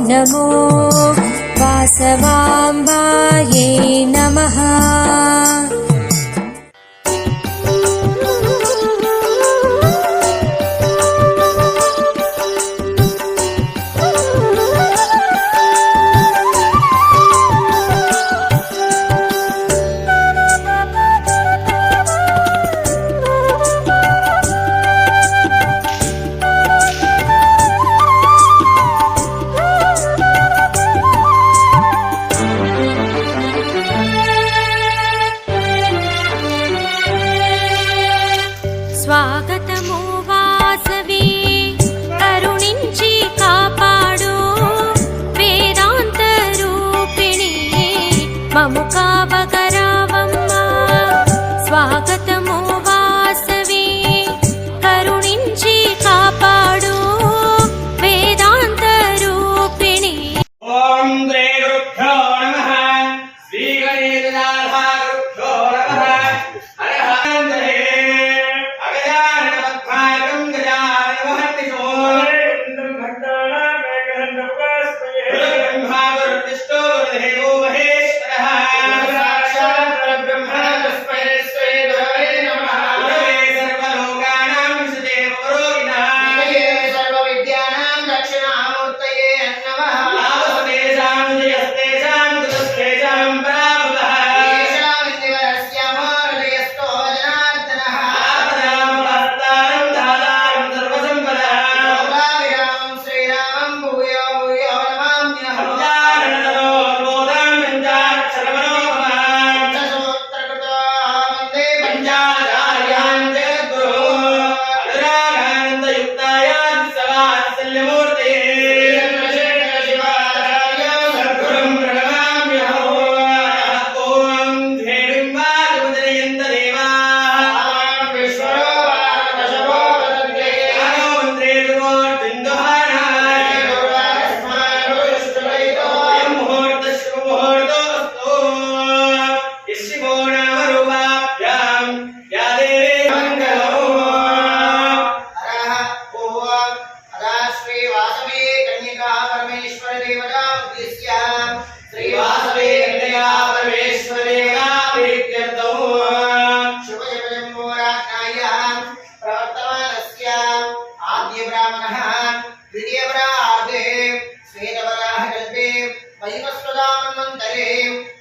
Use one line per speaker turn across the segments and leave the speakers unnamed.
नमो वासवाम्बायै नमः।
स्वागतमो वासवे करुणिंची कापाडु वेदांत रूपिणी ममु कावगरावम्मा। स्वागतमो वासवे करुणिंची कापाडु वेदांत रूपिणी।
ओम श्री गुरुभ्यो नमः। श्री गणेशनाथारुभ्यो नमः।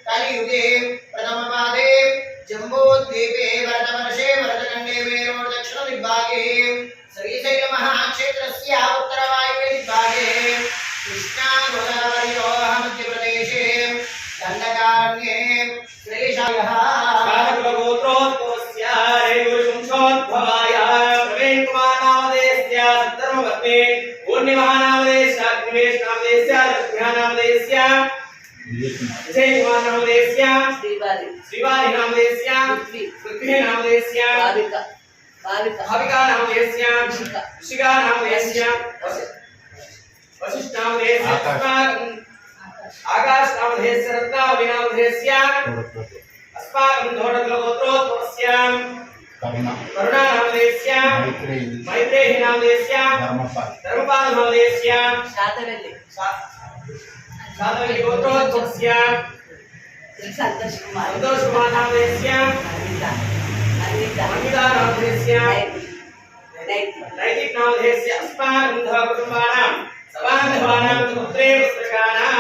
कलियुगे प्रथमपादे जम्बूद्वीपे भरतवर्षे भरतखण्डे मेरोर् दक्षिण दिग्भागे श्रीशैलमहाक्षेत्रस्य उत्तरवायुव्य दिग्भागे कृष्णा गोदावर्योः मध्यप्रदेशे दण्डकारण्ये श्रीशैलः
गोत्रोद्भवस्य रेगुरुवंशोद्भवाय प्रवीणकुमारनामधेयस्य सद्धर्मपत्नी पूर्णिमानामधेयस्य अग्निवेशनामधेयस्य लक्ष्म्यानामधेयस्य विजयकुमारनामधेयस्य श्रीवारिनामधेयस्य पृथ्वीनामधेयस्य भाविकानामधेयस्य ऋषिकानामधेयस्य वसिष्ठनामधेयस्य आकाशनामधेयस्य रत्नावलीनामधेयस्य अस्माकं धोरकुलगोत्रोद्भवस्य करुणानामधेयस्य मैत्रेयीनामधेयस्य धर्मपालनामधेयस्य शातवल्ली गोत्रोद्भवस्य संतोषकुमारनामधेयस्य अन्वितानामधेयस्य नैतिकनामधेयस्य अस्माकं धर्मकुटुम्बानां सबान्धवानां पुत्रे पुत्रकानां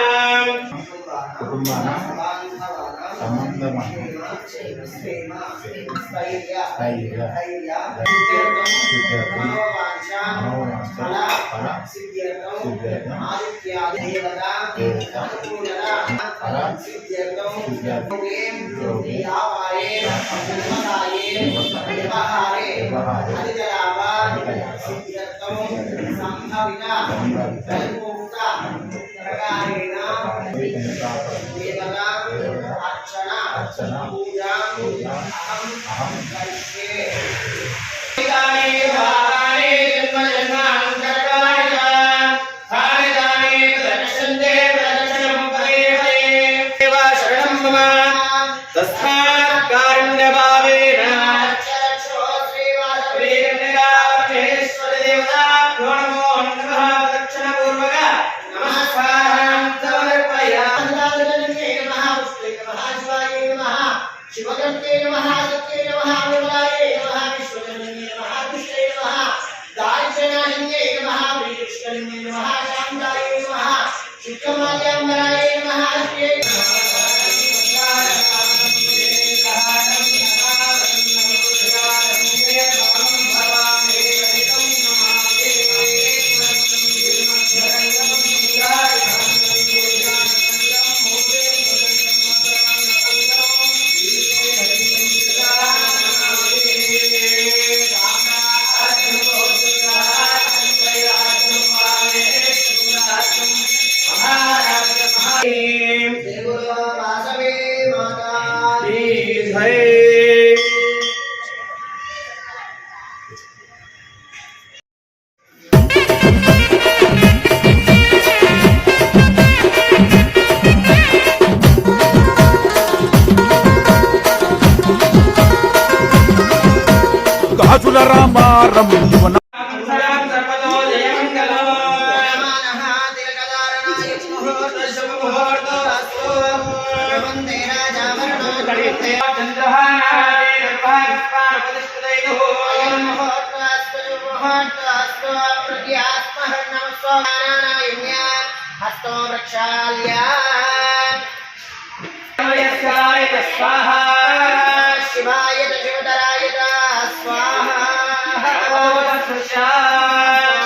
अर्चना पूजा अहं करिष्ये।
तस्मात् कारुण्यभावेन नमो नमः दक्षिणपूर्वक
शिवकर्ते नमः सत्ये नमः विमलाये नमः विश्वजनन्ये नमः दुष्टे नमः दारिद्र्यनाशिन्ये नमः प्रियकृष्णन्ये नमः शान्ताये नमः शुक्रमाल्याम्बराये नमः श्रिये वासवे माता
గాజుల రామారం యువన
हस्तो वृक्षाल्या
स्वाहा
शिवाय शिवतराय स्वाहा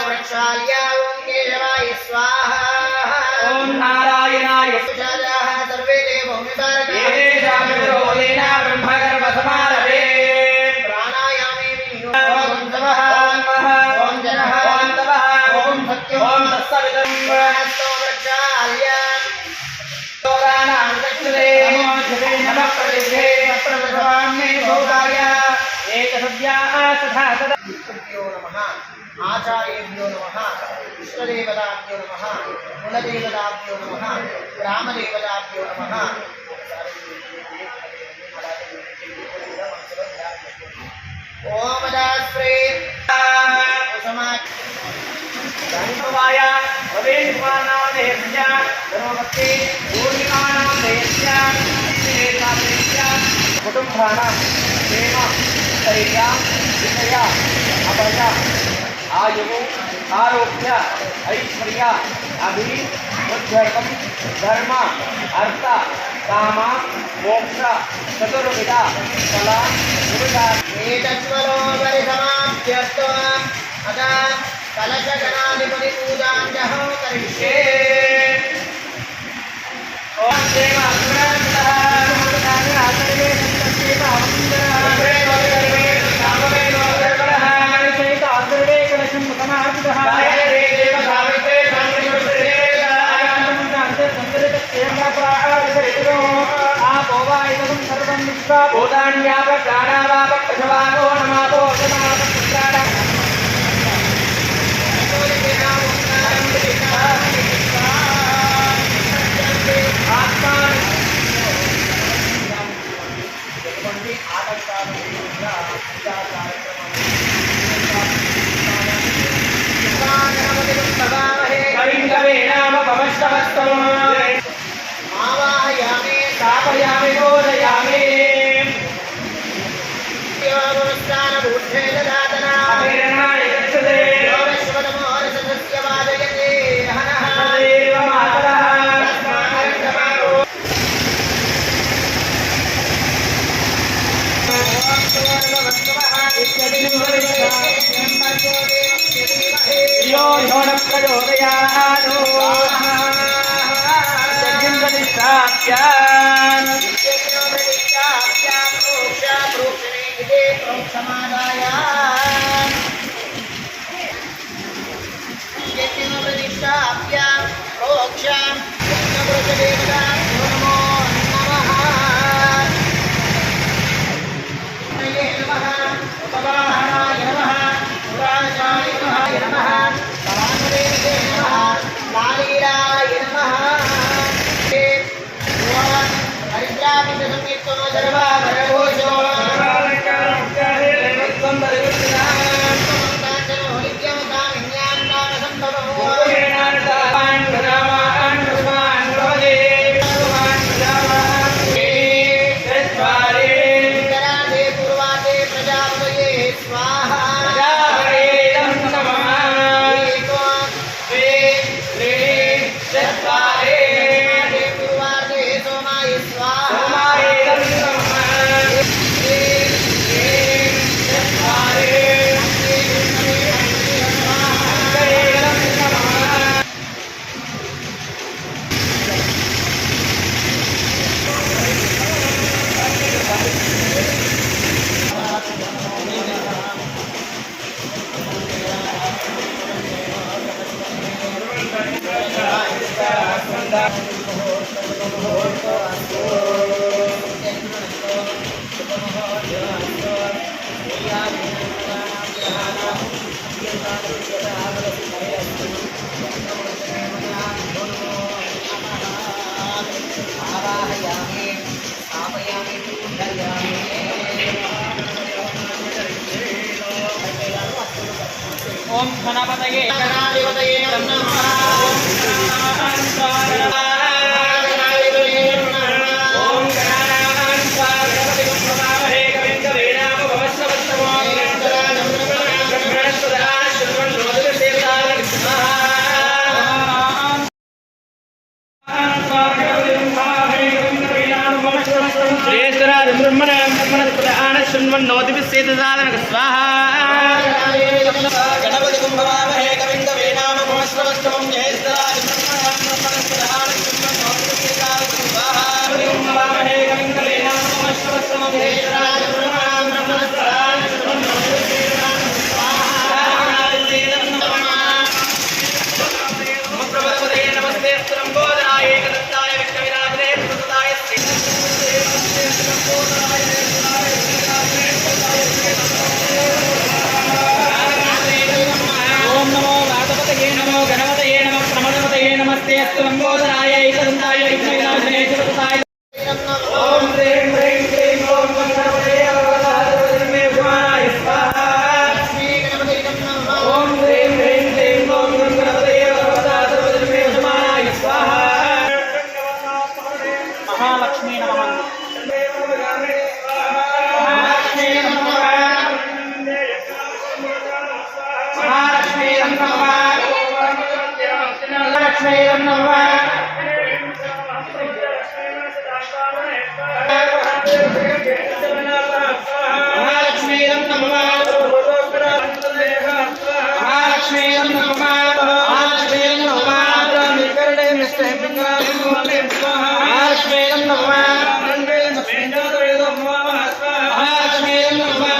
वृक्षाल्या ओं केशवाय स्वाहा
ओम नारायणाय
सर्वे देवो
ब्रह्मगर्भसमारभे
प्राणायामे ओं नमः ओं जनः
ओम तपः
ओं सत्यं
ओम तत्सवितम्
हस्तो वृक्षाल्या
तोराणां दक्षिणे नमः प्रतिष्ठे प्रभवाम्ये भोगाय एकसद्याः तथा तदा
भ्यो नमः आचार्येभ्यो नमः इष्टदेवताभ्यो नमः कुलदेवताभ्यो नमः ग्रामदेवताभ्यो नमः ओम दास्प्रे
धन्यवाय भवेन्मानां देहस्य धर्मभक्ति पूर्णिमानां देहस्य देहस्य कुटुम्बानां प्रेम स्थैर्य विजय अभय आयुः आरोग्य ऐश्वर्य अभिवृद्ध्यर्थं धर्म अर्थ काम मोक्ष चतुर्विध फल
एतत्वरो परिसमाप्त्यस्तु अतः कलशगणाधिपतिपूजां च करिष्ये
ओम देव अग्रतः सर्वे संतते कलशं समाहितः रे देव सावित्रे सावित्रे आपोवायं सर्वं विश्वा भूतान्यापप्राणावापक्षवानो नमापो समापत्राणा
आवाहयामि
स्थापयामि बोधयामि
देवानुष्ठानभूषे ददातना
अभिरणाय गच्छते
योगश्वतमोरसस्य वादयते हनः
देव मातरः यो न प्रचोदयात् Hare ఓం గణపతయే
గణాధిపతయే నమః
ఓం గణానాం గణపతి గణపతిమహే కవిం కవీనామ భవస్వస్తమో బ్రహ్మణస్పదా శృణ్వన్నోతిసేతాయ స్వాహా
గణపతి కుంభవామహే కవిం కవీనామ భవస్వస్తమం జయస్తరాయ
లంబోదరాయ ఏకదంతాయ విఘ్నవినాశనే జగత్తాయ ఓం హ్రీం హ్రీం క్లీం ఓం గణపతే అవతారవదమే భవాయ స్వాహా ఓం హ్రీం హ్రీం క్లీం ఓం గణపతే అవతారవదమే భవాయ స్వాహా మహాలక్ష్మీ నమః మహాలక్ష్మీ నమః మహాలక్ష్మీ నమః లక్ష్మీ నమః మహాలక్ష్మీ నమః మహాలక్ష్మీ నమః మహాలక్ష్మీ నమః నికరణే నిశ్చయ మహాలక్ష్మీ నమః మహాలక్ష్మీ నమః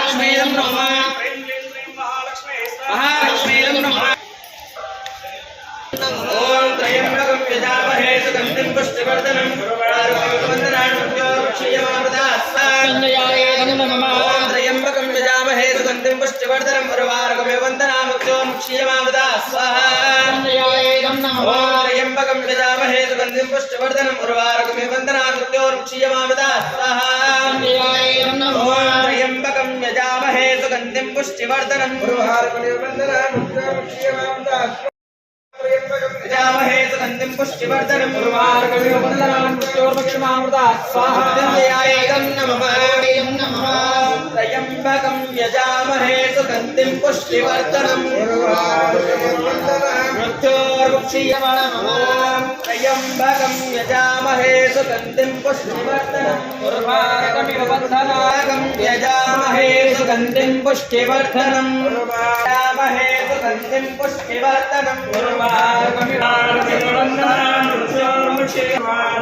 మహాలక్ష్మీ నమః మహాలక్ష్మీ నమః त्र्यंबकं यजामहे सुगन्धिं సుగంధిం పుష్టివర్ధనం మృత్యోర్ముక్షీయమానం త్రయంబకం యజామహే సుగంధిం పుష్టివర్ధనం ఉర్వారకమివ బంధనాగం యజామహే సుగంధిం పుష్టివర్ధనం యజామహే సుగంధిం పుష్టివర్ధనం ఉర్వారకమివ బంధనాగం
సుగంధిం పుష్టివర్ధనం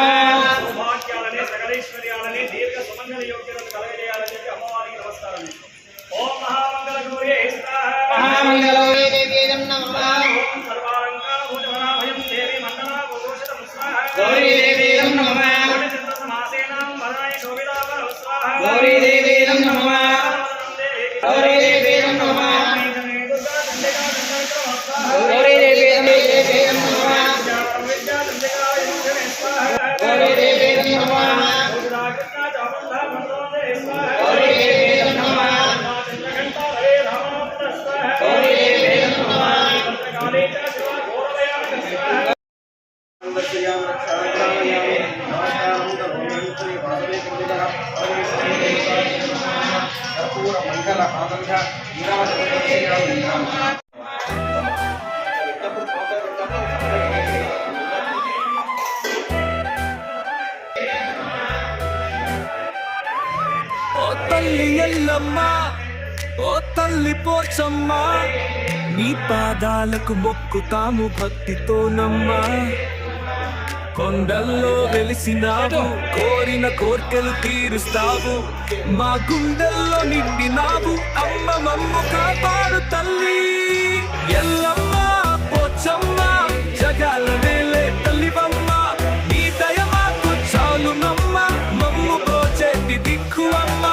సౌభాగ్యాలని సకలైశ్వర్యాలని దీర్ఘ సుమంగళ యోగ్యతను కలగజేయాలని చెప్పి అమ్మవారికి నమస్కారం. ఓం మహామంగళ గౌరీ
మహామంగళగౌరీ దేవ్యేయం నమః.
ఓం సర్వాలంకార భూషణాభయం దేవి మండలా భూషితం స్వాహ.
గౌరీ దేవ్యేయం నమః.
సమాసేనాం వదనాయ శోభితాపర స్వాహ.
గౌరీ దేవ్యేయం నమః. గౌరీ దేవ్యేయం నమః. గౌరీ దేవ్యేయం నమః. గౌరీ దేవ్యేయం నమః. గౌరీ దేవ్యేయం నమః. గౌరీ దేవ్యేయం నమః.
ఓ తల్లి ఎల్లమ్మ, ఓ తల్లి పోచమ్మ, నీ పాదాలకు మొక్కుతాము భక్తితోనమ్మా. కొండల్లో వెలిసినావు, కోరిన కోర్కెలు తీరుస్తావు, మా గుండెల్లో నిండినావు, అమ్మ మమ్ము కాపాడు తల్లి ఎల్లమ్మ పోచమ్మ, జగాల నేలే తల్లివమ్మ, నీ దయ మాకు చాలునమ్మ, మమ్ము పోచేటి దిక్కు అమ్మ.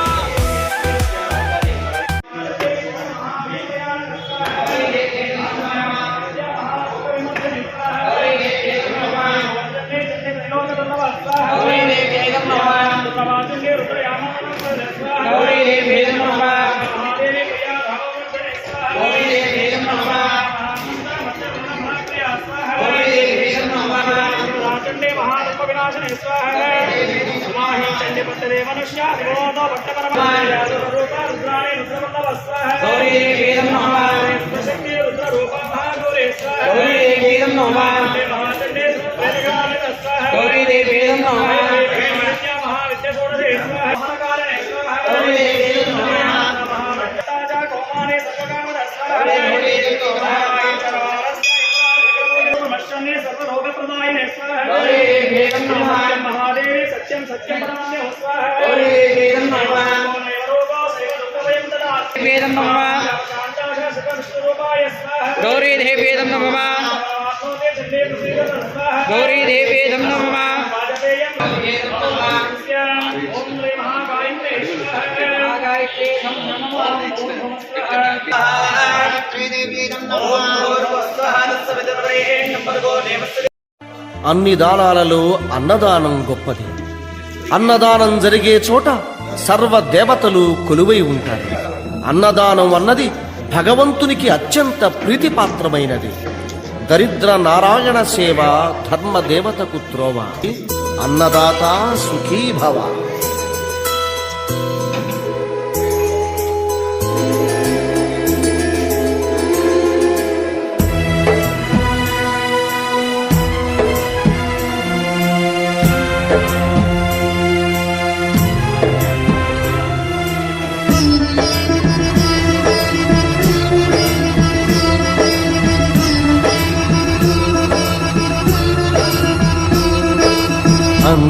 महादेवी सत्यम सत्यम परमात्मे
गौरी देव्येदं नमः. गौरी देव्येदं नमः.
అన్ని దానాలలో అన్నదానం గొప్పది. అన్నదానం జరిగే చోట సర్వ దేవతలు కొలువై ఉంటారు. అన్నదానం అన్నది భగవంతునికి అత్యంత ప్రీతిపాత్రమైనది. దరిద్ర నారాయణ సేవ ధర్మ దేవతకు త్రోవ. అన్నదాత సుఖీ భవ.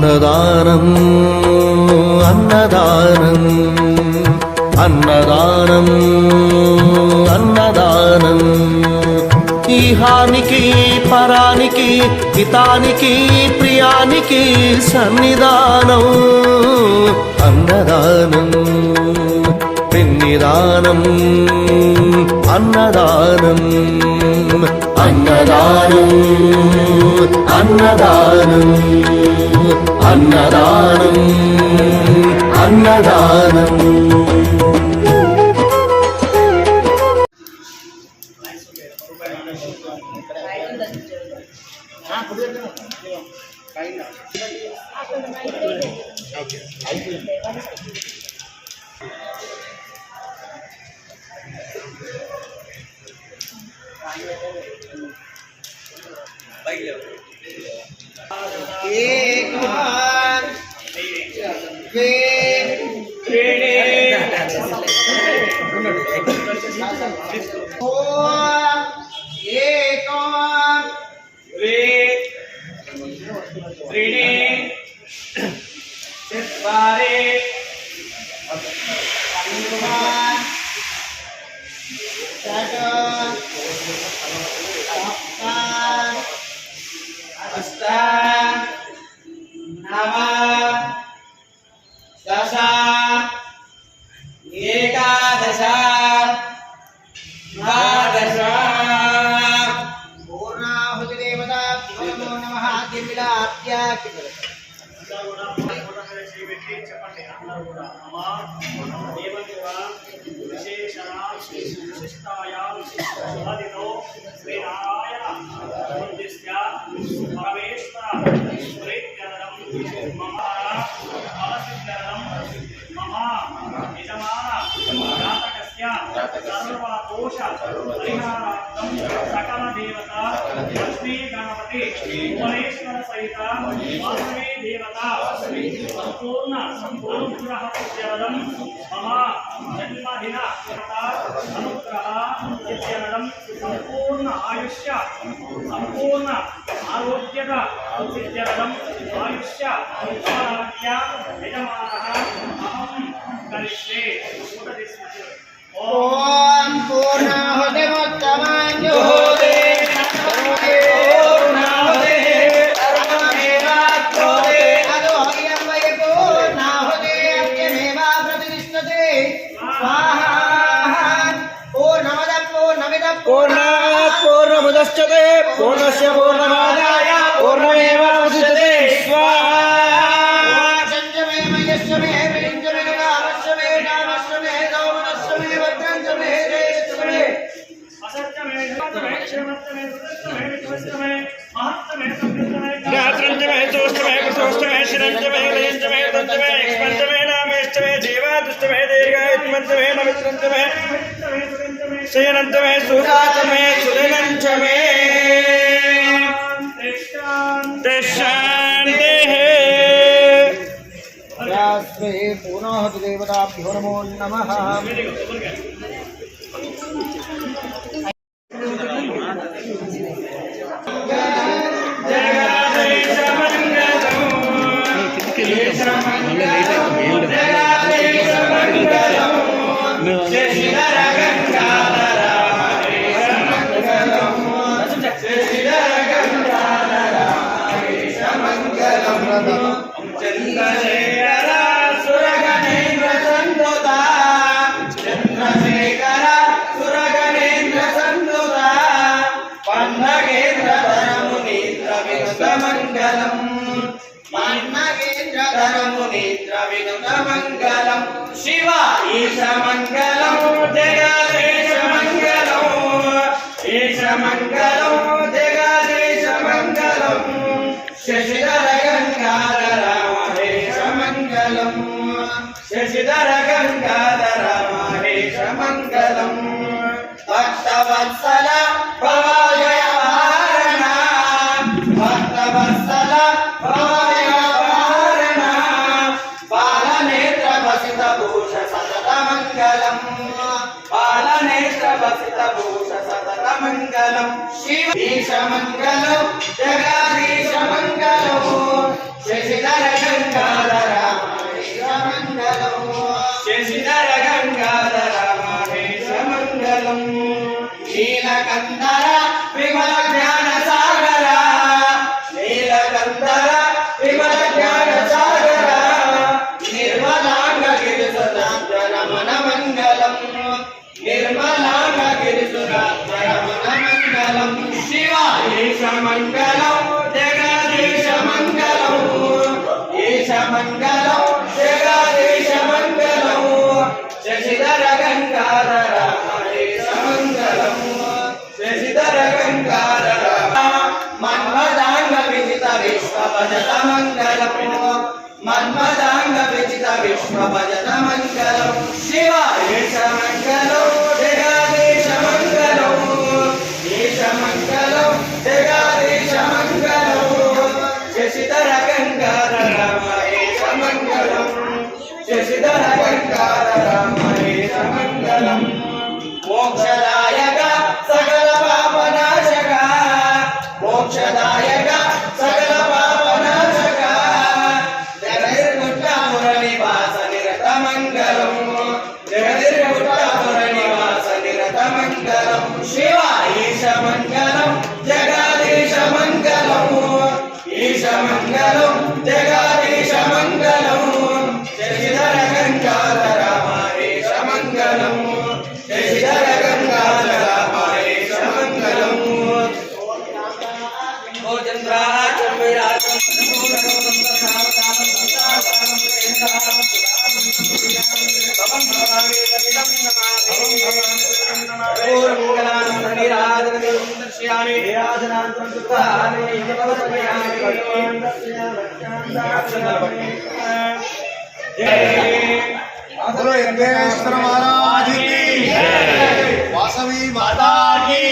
అన్నదానం అన్నదానం అన్నదానం అన్నదానం ఈహానికి పరానికి హితానికి ప్రియానికి సన్నిధానం అన్నదానం పిన్నిదానం అన్నదానం అన్నదానం అన్నదానం అన్నదానం అన్నదానం
సకల దేవత లక్ష్మీ గణపతి భువనేశ్వర సహిత వాసవి దేవత సంపూర్ణ అనుగ్రహ ప్రత్యర్థం మమ జన్మదిన అనుగ్రహ ప్రత్యర్థం సంపూర్ణ ఆయుష్య సంపూర్ణ ఆరోగ్యద ప్రత్యర్థం ఆయుష్య ఆరోగ్య యజమానః అహం కరిష్యే.
ఓం పూర్ణాహుతి ముత్తమం జుహోతి పూర్ణాహుతి సర్వమేవాప్నోతి అదోహ్యం వై పూర్ణాహుతి అప్యమేవా ప్రతిష్ఠతే స్వాహా. పూర్ణమదః పూర్ణమిదః పూర్ణాత్ పూర్ణముదచ్యతే పూర్ణస్య పూర్ణమాదాయ పూర్ణమేవావశిష్యతే స్వాహా.
శయనంతమే సుఖాతమే సుదనంతమే
పూర్ణాహుతి దేవతాభ్యో నమో నమః.
మంగళం శివ ఈశ మంగళం జగదేశ మంగళం ఈశ మంగళం జగదేశ మంగళం శశిధర గంగాధర మహేశ మంగళం శశిధర గంగాధర మహేశ మంగళం భక్తవత్సల భవాజయ వారణ భక్తవత్సల భవాజయ వారణ బాలనేత్ర వసిత భూష సతత మంగళం బాలనేత్ర వసిత భూష సతత మంగళం శివ ఈశ మంగళం జగదీశ మంగళం శశిధర
నీలకందర విమల జ్ఞాన సాగర నీలకందర విమల జ్ఞాన సాగర నిర్మలాంగ గిరిసురాజరమణ మంగళం నిర్మలాంగ గిరిసురాజరమణ మంగళం శివాయేశ మంగళం జగదీశ మంగళం ఈశ మంగళం జగదీశ మంగళం శశిధర గంగాధర మహేశ మంగళం శశిధర గంగాధర మన్మదాంగ విజిత విశ్వ భజత మంగళం మన్మదాంగ విజిత విశ్వ భజత మంగళం శివాయేశ మంగళం జగదీశ మంగళం ఈశ మంగళం జగదీశ మంగళం శశిధర గంగాధర మహేశ మంగళం శశిధర గంగాధర మహేశ మంగళం మోక్షదాయక సకల పాపనాశక మోక్షదాయక సకల పాపనాశక జగదిర్గుట్ట మురళివాస నిరత మంగళం జగదిర్గుట్ట మురళివాస నిరత మంగళం శివాయేశ మంగళం జగదీశ మంగళం ఈశ మంగళం జగదీశ మంగళం శశిధర గంగాధర మహేశ మంగళం శశిధర గంగాధర మహేశ మంగళం
बोलो योगेश्वर महाराज की वासवी माता की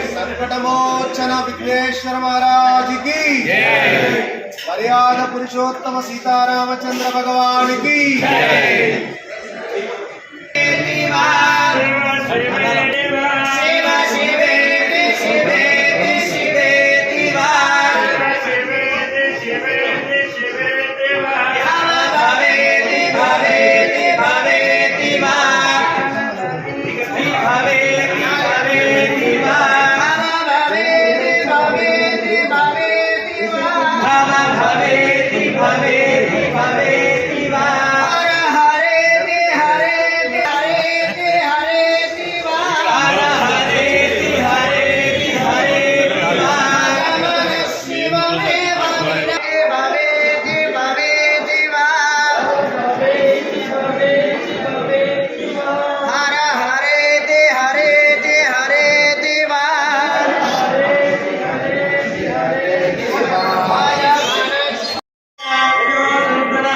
संकटमोचन विघ्नेश्वर महाराज की मर्यादा पुरुषोत्तम सीतारामचंद्र भगवान की
शिव शिवेति शिवेति शिवेति वा भवेति भवेति भवेति वा भवेति भवेति वा भवेति भवेति भवेति वा भवेति भवेति भवेति वा हरेति हरेति हरेति हरेति वा हरेति हरेति हरेति वा शिवमेव भवेति भवेति वा भवेति भवेति भवेति वा हर हरेति हरेति हरेति वा हरेति हरेति हरेति वा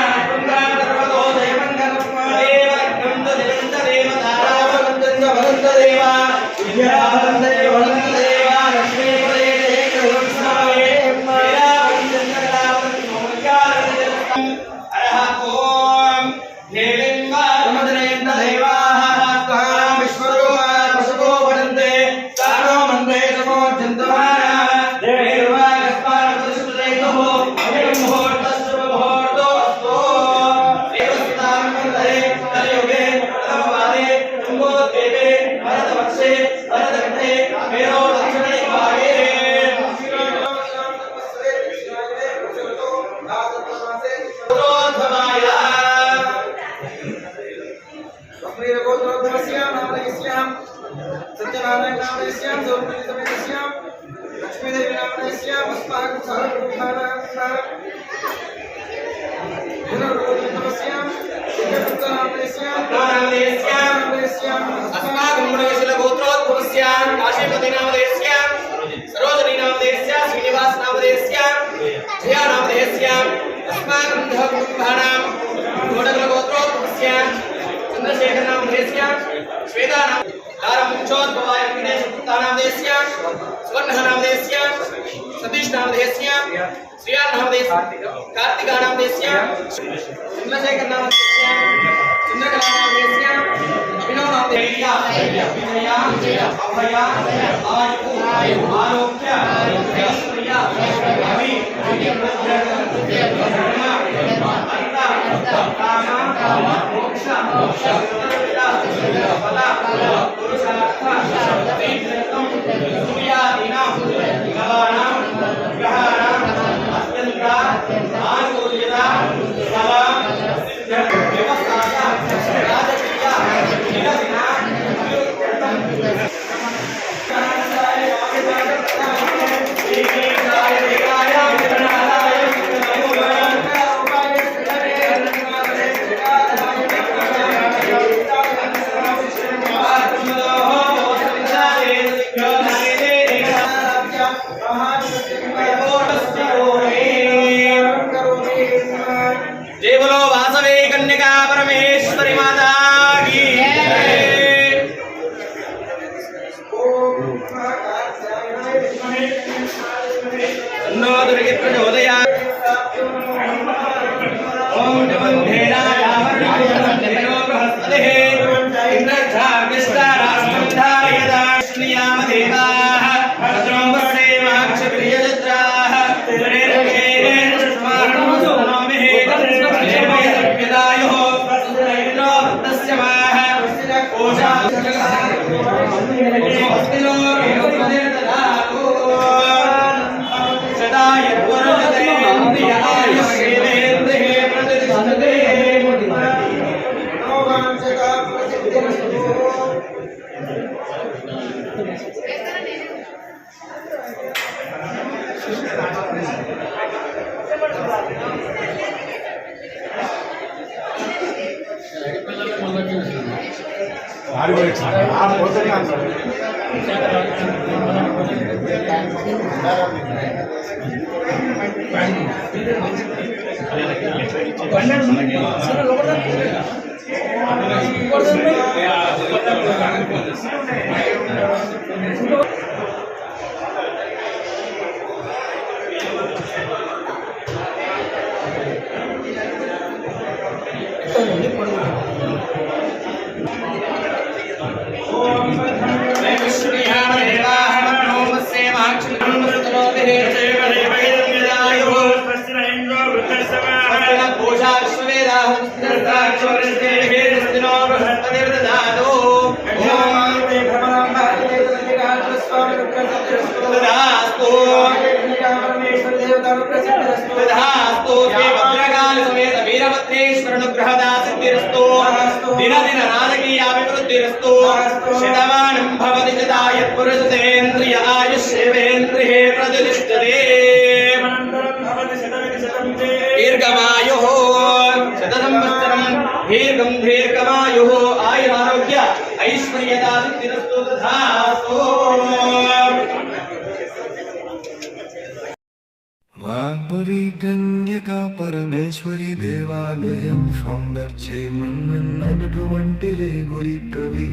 मोक्ष
कन्यका परमेश्वरी माता की नो दुर्गे प्रचोदयात् ओम जमन्धेनाय आवर्णो बृहस्पतिः इंद्रजाग्निस्ताराष्ट्रं धारयदाश्नियाम देवाः भद्रं वसेवाक्षप्रियजत्राः त्रिरेकेन स्मारणोमिः देवयज्ञदायोः स्वस्तिनो तस्य वाः कोशा दिन दिन राजकीयाभिवृद्धिरस्तु शतमानं भवति शतायः पुरुषेन्द्रिय आयुष्येवेन्द्रिये प्रतिष्ठते दीर्घमायुः शतसंवत्सरं दीर्घं दीर्घमायुः आयुरारोग्य ऐश्वर्यदा सिद्धिरस्तु तथास्तु
वाग्भवी कन्यका परमेश्वरी देवालयं సౌందర్యమన్నటువంటి గురి కవి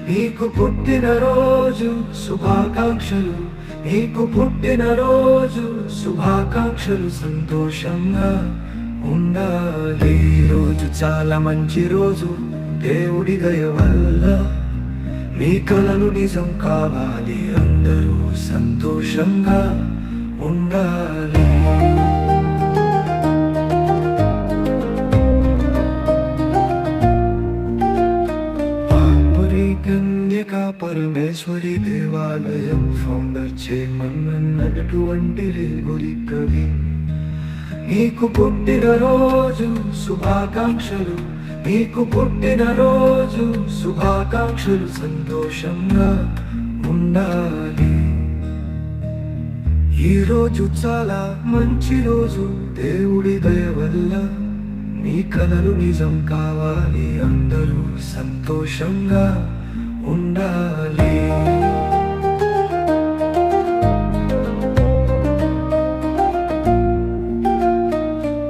నీకు పుట్టిన రోజు శుభాకాంక్షలు నీకు పుట్టిన రోజు శుభాకాంక్షలు సంతోషంగా ఉండాలి ఈ రోజు చాలా మంచి రోజు దేవుడి దయ వల్ల మీ కలలు నిజం కావాలి అందరూ సంతోషంగా ఉండాలి కన్యకా పరమేశ్వరి దేవాలయం సౌందర్యమన్నటువంటి గురి కవి నీకు పుట్టిన రోజు శుభాకాంక్షలు నీకు పుట్టిన రోజు శుభాకాంక్షలు సంతోషంగా ఉండాలి ఈ రోజు చాలా మంచి రోజు దేవుడి దయ వల్ల మీ కలలు నిజం కావాలి అందరూ సంతోషంగా ఉండాలి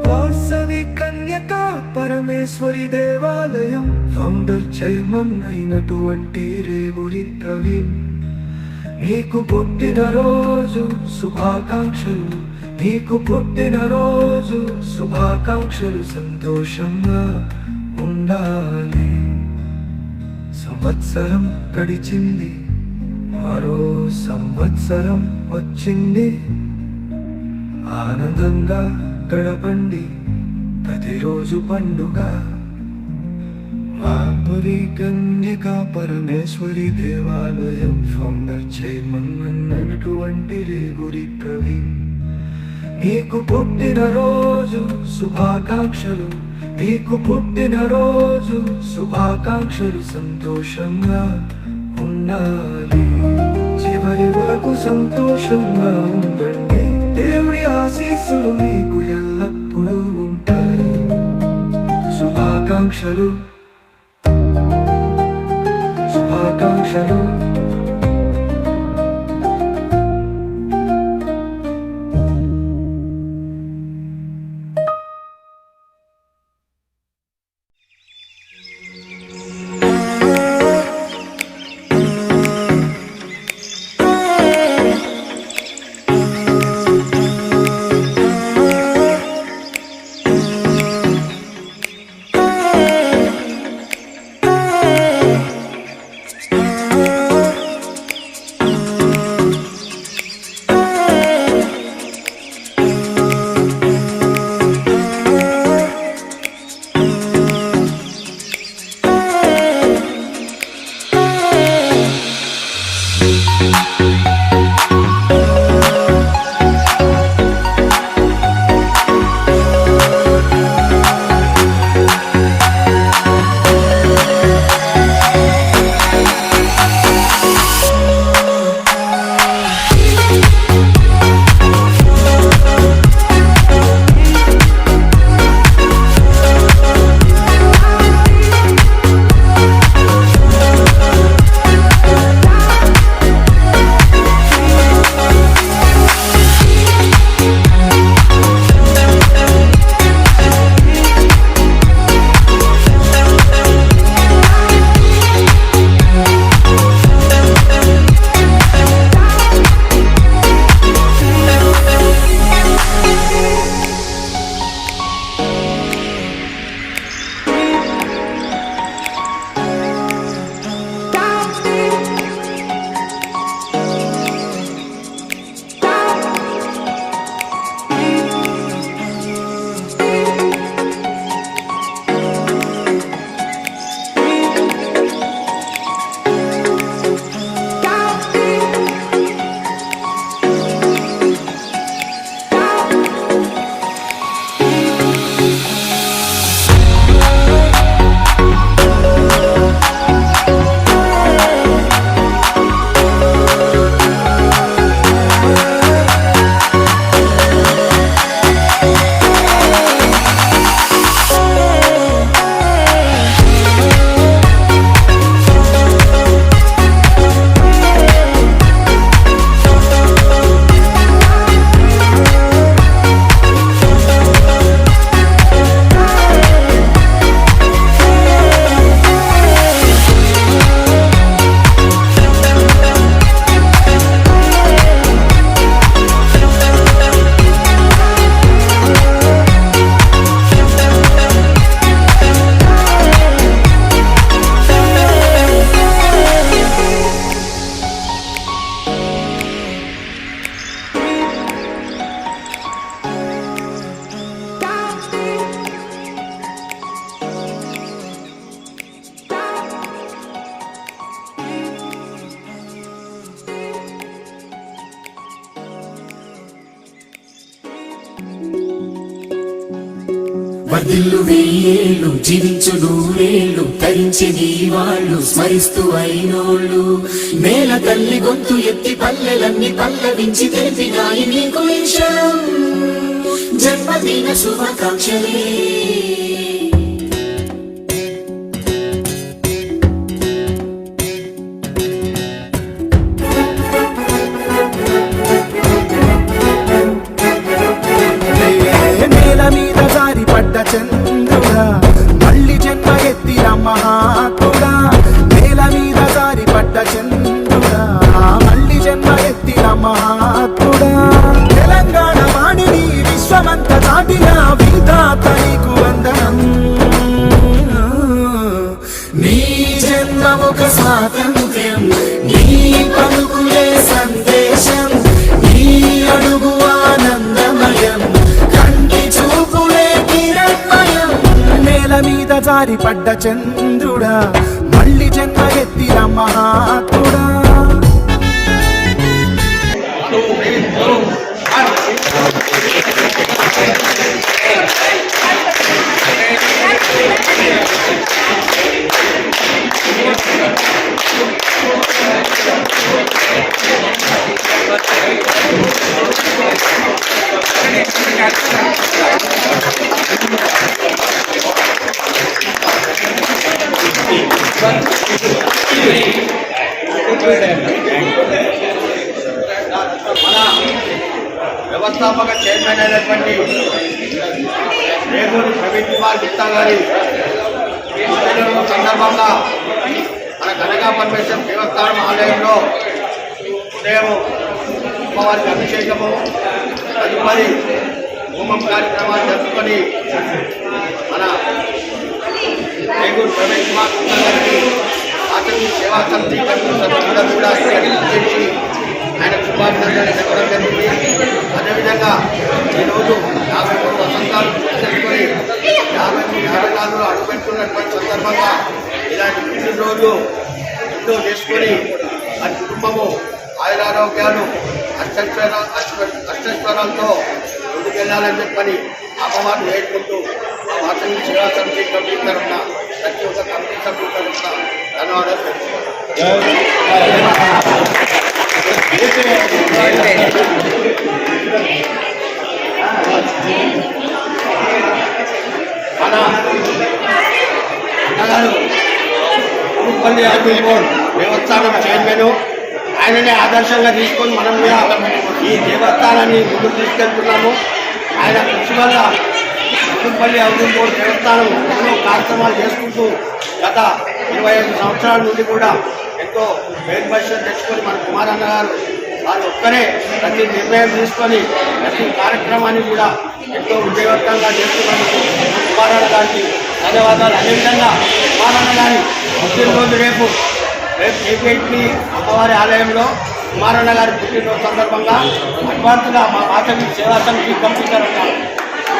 వాసవి కన్యకా పరమేశ్వరి దేవాలయం సౌందర్యమన్నటువంటి రేవుడి కవి నీకు పుట్టిన రోజు శుభాకాంక్షలు నీకు పుట్టిన రోజు శుభాకాంక్షలు సంతోషంగా ఉండాలి సంవత్సరం గడిచింది మరో సంవత్సరం వచ్చింది ఆనందంగా గడపండి ప్రతిరోజు పండుగ వాగ్భవి కన్యకా పరమేశ్వరి దేవాలయం సౌందర్యమన్నటువంటి గురి కవి నీకు పుట్టిన రోజు శుభాకాంక్షలు నీకు పుట్టిన రోజు శుభాకాంక్షలు సంతోషంగా ఉండాలి చివరి వరకు సంతోషంగా ఉండండి దేవుడి ఆశీస్సులు మీకు ఎల్లప్పుడూ ఉంటాయి శుభాకాంక్షలు శుభాకాంక్షలు
వర్ధిల్లు వెయ్యేళ్ళు జీవించు నూరేళ్ళు తరించి నీ వాళ్ళు స్మరిస్తూ అయినోళ్ళు నేల తల్లి గొంతు ఎత్తి పల్లెలన్నీ పల్లవించి తెలిపినాయి నీకు ఈ క్షణం జన్మదిన శుభాకాంక్షలే
చంద్రుడా మళ్ళీ జన్మ ఎత్తిన మహాత్ముడా నేల మీద జారి పడ్డ చంద్రుడా మళ్ళీ జన్మ ఎత్తిన మహాత్ముడా తెలంగాణ వాణిని విశ్వమంత దాటిన విధాత నీకు వందనం నీ జన్మముఖ స్వాతంత్ర్యం నీ పలుకులే సందేశం నీ అడుగు ఆనందమయం కంటి చూపులే నేల మీద జారి పడ్డ చంద్రుడా మళ్ళీ జన్మ ఎత్తిన మహాత్ముడా
మన వ్యవస్థాపక చైర్మన్ అయినటువంటి రేగూరి ప్రవీణ్ కుమార్ గుప్తా గారి సందర్భంగా మన కనకా పరమేశ్వర దేవస్థానం ఆలయంలో ఉదయం అమ్మవారికి అభిషేకము తదుపరి హోమం కార్యక్రమాలు జరుపుకొని మన రేగూరి ప్రవీణ్ కుమార్ గుప్తా గారికి ఆచరణ సేవా సమితి కూడా చేసి ఆయన శుభాభినందనలు చెప్పడం జరిగింది. అదేవిధంగా ఈరోజు 53 వసంతాలు చేసుకొని 53 ఏడాదిలో అడుగుపెట్టుకున్నటువంటి సందర్భంగా ఇలాంటి పుట్టినరోజు ఎంతో చేసుకొని ఆ కుటుంబము ఆయురారోగ్యాలు అష్టైశ్వర్యాలతో ముందుకెళ్లాలని చెప్పని అమ్మవారిని వేడుకుంటూ ఆ వాసవి సేవా సమితి కమిటీ తరఫున ప్రతి ఒక్క కమిటీ సభ్యుల తరఫున ధన్యవాదాలు మన అన్నగారు ఉప్పల్లి అర్జున్ బోర్డ్ దేవస్థానం చైర్మన్ ఆయననే ఆదర్శంగా తీసుకొని మనం కూడా ఈ దేవస్థానాన్ని ముందుకు తీసుకెళ్తున్నాము. ఆయన కృషి వల్ల ఉప్పల్లి అర్జున్ బోర్డ్ దేవస్థానం ఎన్నో కార్యక్రమాలు చేసుకుంటూ గత 25 సంవత్సరాల నుండి కూడా ఎంతో మేల్పరిశీలన తెచ్చుకొని మన కుమారన్న గారు వాళ్ళు ఒక్కరే ప్రతి నిర్ణయం తీసుకొని ప్రతి కార్యక్రమాన్ని కూడా ఎంతో విజయవంతంగా చేస్తున్నందుకు కుమారన్న గారికి ధన్యవాదాలు. అదేవిధంగా కుమారన్న గారి పుట్టినరోజు రేపు ఏపీ అమ్మవారి ఆలయంలో కుమారన్న గారి పుట్టినరోజు సందర్భంగా అడ్వాన్స్గా మా వాసవి సేవా సమితి కమిటీ తరఫున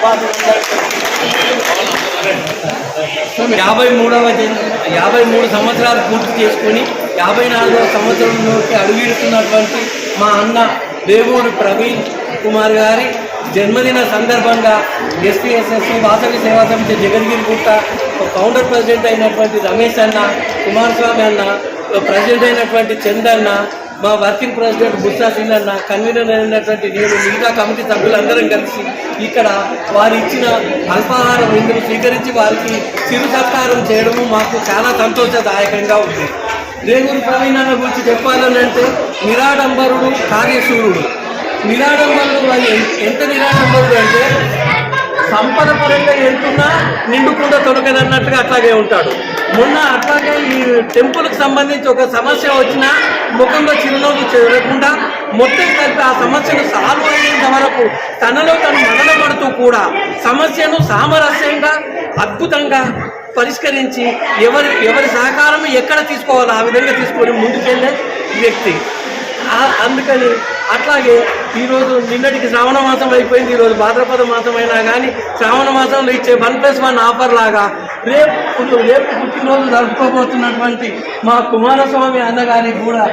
53 సంవత్సరాలు పూర్తి చేసుకొని 54వ సంవత్సరంలోకి అడుగుతున్నటువంటి మా అన్న రేగూరి ప్రవీణ్ కుమార్ గారి జన్మదిన సందర్భంగా ఎస్పీఎస్ఎస్సి వాసవి సేవా సమితి జగద్గిరిగుట్ట ఫౌండర్ ప్రెసిడెంట్ అయినటువంటి రమేష్ అన్న, కుమారస్వామి అన్న, ప్రెసిడెంట్ అయినటువంటి చందన్న, మా వర్కింగ్ ప్రెసిడెంట్ బుర్సా సింగ్ అన్న, కన్వీనర్ అయినటువంటి నేను, మిగతా కమిటీ సభ్యులందరం కలిసి ఇక్కడ వారు ఇచ్చిన అల్పాహార విందును స్వీకరించి వారికి చిరు సత్కారం చేయడము మాకు చాలా సంతోషదాయకంగా ఉంది. రేగూరి ప్రవీణ్ అన్న గురించి చెప్పాలని అంటే నిరాడంబరుడు, కార్యశూరుడు. నిరాడంబరుడు ఎంత నిరాడంబరుడు అంటే సంపద పరంగా ఎంతున్నా నిండుకుండా తొలగదన్నట్టుగా అట్లాగే ఉంటాడు. మొన్న అట్లాగే ఈ టెంపుల్కి సంబంధించి ఒక సమస్య వచ్చినా ముఖంలో చిరునవ్వు చేయకుండా మొత్తం కలిపి ఆ సమస్యను సాల్వ్ అయ్యేంత వరకు తనలో తను మదనపడుతూ కూడా సమస్యను సామరస్యంగా అద్భుతంగా పరిష్కరించి ఎవరి సహకారం ఎక్కడ తీసుకోవాలో ఆ విధంగా తీసుకొని ముందుకెళ్ళే వ్యక్తి. అందుకని అట్లాగే ఈరోజు నిన్నటికి శ్రావణ మాసం అయిపోయింది, ఈరోజు భాద్రపద మాసం అయినా కానీ శ్రావణ మాసంలో ఇచ్చే 1+1 ఆఫర్ లాగా రేపు పుట్టినరోజు జరుపుకోబోతున్నటువంటి మా కుమారస్వామి అన్నగారికి కూడా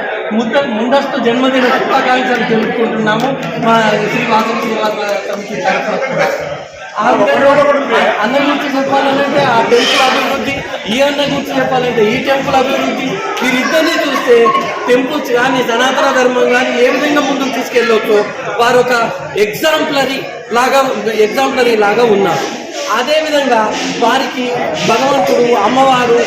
ముందస్తు జన్మదిన శుభాకాంక్షలు తెలుపుకుంటున్నాము మా శ్రీ వాసవి సేవా సమితి తరఫున. ఆ విధంగా అన్న గురించి చెప్పాలంటే ఆ టెంపుల్ అభివృద్ధి, ఈ అన్న గురించి చెప్పాలంటే ఈ టెంపుల్ అభివృద్ధి, వీరిద్దరిని చూస్తే టెంపుల్స్ కానీ సనాతన ధర్మం కానీ ఏ విధంగా ముందుకు తీసుకెళ్ళవచ్చు వారు ఒక ఎగ్జాంపులరీ లాగా ఉన్నారు. అదేవిధంగా వారికి భగవంతుడు, అమ్మవారు